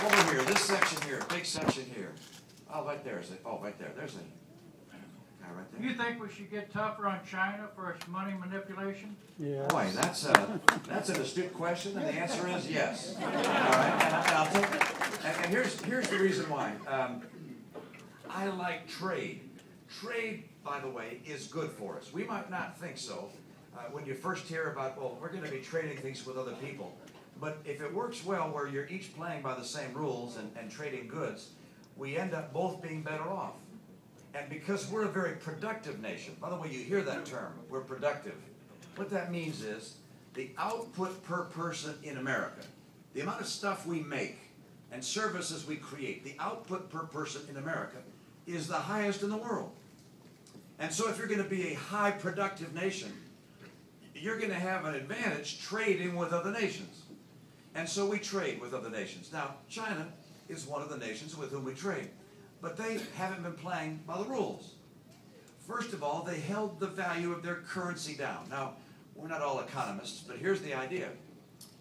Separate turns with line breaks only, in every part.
Over here, this section here, big section here. Oh, right there. Oh, right there. There's a guy right there.
You think we should get tougher on China for its money manipulation?
Yeah.
Boy, that's an astute question, and the answer is yes. All right, and I'll take it. And here's the reason why. I like trade. Trade, by the way, is good for us. We might not think so when you first hear about, well, we're going to be trading things with other people. But if it works well where you're each playing by the same rules and trading goods, we end up both being better off. And because we're a very productive nation, by the way, you hear that term, we're productive. What that means is the output per person in America, the amount of stuff we make and services we create, the output per person in America is the highest in the world. And so if you're going to be a high productive nation, you're going to have an advantage trading with other nations. And so we trade with other nations. Now, China is one of the nations with whom we trade, but they haven't been playing by the rules. First of all, they held the value of their currency down. Now, we're not all economists, but here's the idea.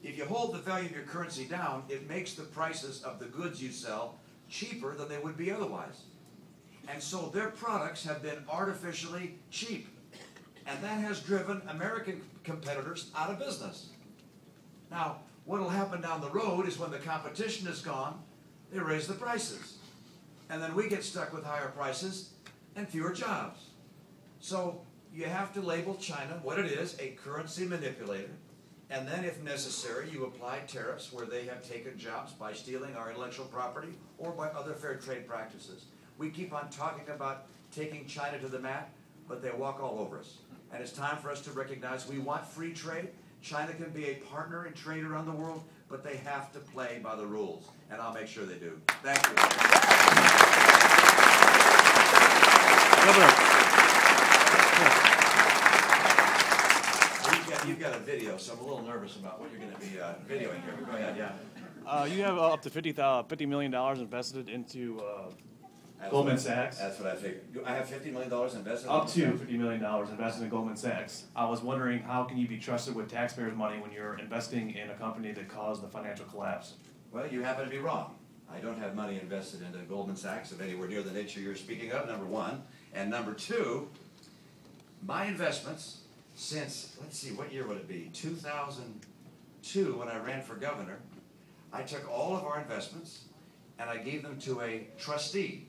If you hold the value of your currency down, it makes the prices of the goods you sell cheaper than they would be otherwise. And so their products have been artificially cheap. And that has driven American competitors out of business. Now, what will happen down the road is when the competition is gone, they raise the prices. And then we get stuck with higher prices and fewer jobs. So you have to label China what it is, a currency manipulator. And then if necessary, you apply tariffs where they have taken jobs by stealing our intellectual property or by other fair trade practices. We keep on talking about taking China to the mat, but they walk all over us. And it's time for us to recognize we want free trade. China can be a partner in trade around the world, but they have to play by the rules. And I'll make sure they do. Thank you. You've got a video, so I'm a little nervous about what you're going to be videoing here. Go ahead, yeah.
You have up to $50 million invested into Goldman Sachs.
That's what I figured. I have $50 million invested?
Up to $50 million invested in Goldman Sachs. I was wondering, how can you be trusted with taxpayers' money when you're investing in a company that caused the financial collapse?
Well, you happen to be wrong. I don't have money invested into Goldman Sachs of anywhere near the nature you're speaking of, number one. And number two, my investments since, let's see, what year would it be? 2002, when I ran for governor, I took all of our investments and I gave them to a trustee,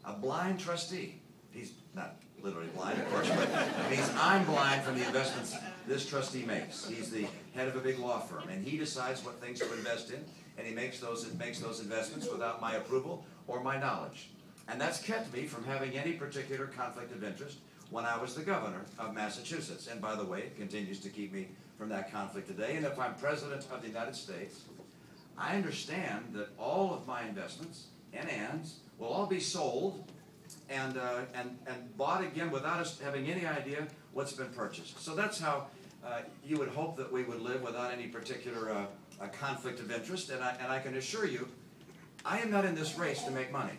a blind trustee. He's not literally blind, of course, but it means I'm blind from the investments this trustee makes. He's the head of a big law firm, and he decides what things to invest in, and he makes those investments without my approval or my knowledge. And that's kept me from having any particular conflict of interest when I was the governor of Massachusetts. And by the way, it continues to keep me from that conflict today. And if I'm president of the United States, I understand that all of my investments and ands will all be sold and bought again without us having any idea what's been purchased. So that's how you would hope that we would live without any particular conflict of interest. And I can assure you, I am not in this race to make money.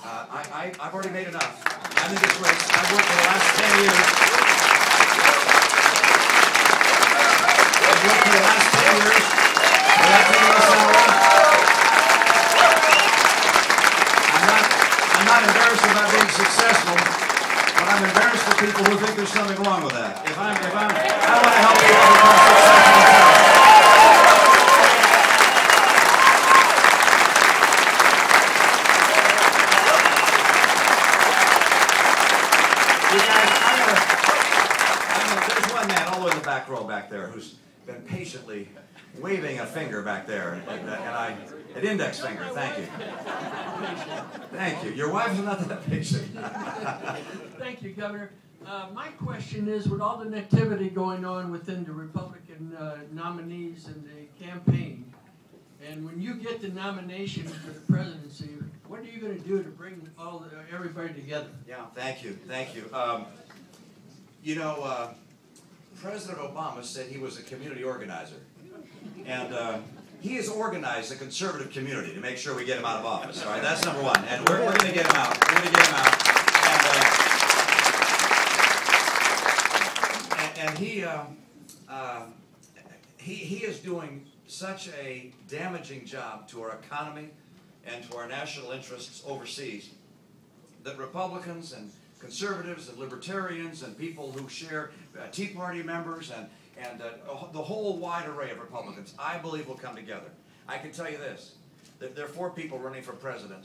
I've already made enough. I'm in this race. I've worked for the last 10 years. I've worked for the last 10 years without taking a salary. I'm not embarrassed about being successful, but I'm embarrassed for people who think there's something wrong with that. I want to help people become successful. There's one man all the way in the back row back there who's been patiently waving a finger back there, an index finger. Thank you. Thank you. Your wife's not that patient.
Thank you, Governor. My question is, with all the activity going on within the Republican nominees and the campaign, and when you get the nomination for the presidency, what are you going to do to bring everybody together?
Yeah, thank you. Thank you. President Obama said he was a community organizer. And he has organized the conservative community to make sure we get him out of office. All right, that's number one. And we're going to get him out. We're going to get him out. And he is doing such a damaging job to our economy and to our national interests overseas that Republicans and conservatives and libertarians and people who share Tea Party members and the whole wide array of Republicans, I believe, will come together. I can tell you this, that there are 4 people running for president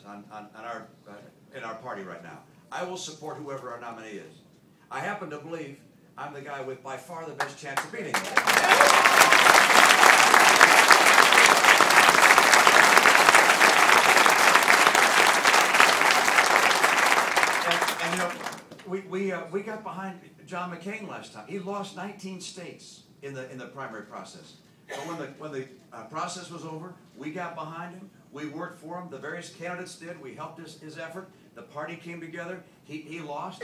in our party right now. I will support whoever our nominee is. I happen to believe I'm the guy with by far the best chance of beating him. And you know, we got behind John McCain last time. He lost 19 states in the primary process. But when the process was over, we got behind him. We worked for him. The various candidates did. We helped his effort. The party came together. He lost.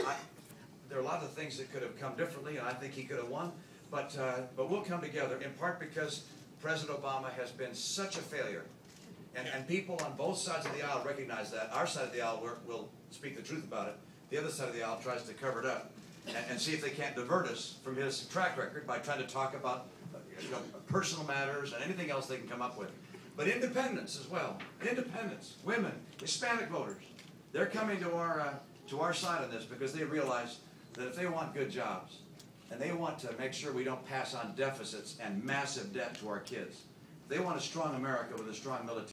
There are a lot of things that could have come differently, and I think he could have won. But we'll come together, in part because President Obama has been such a failure. And people on both sides of the aisle recognize that. Our side of the aisle will speak the truth about it. The other side of the aisle tries to cover it up and see if they can't divert us from his track record by trying to talk about personal matters and anything else they can come up with. But independents as well. Independents, women, Hispanic voters, they're coming to our side on this because they realize that if they want good jobs and they want to make sure we don't pass on deficits and massive debt to our kids, if they want a strong America with a strong military,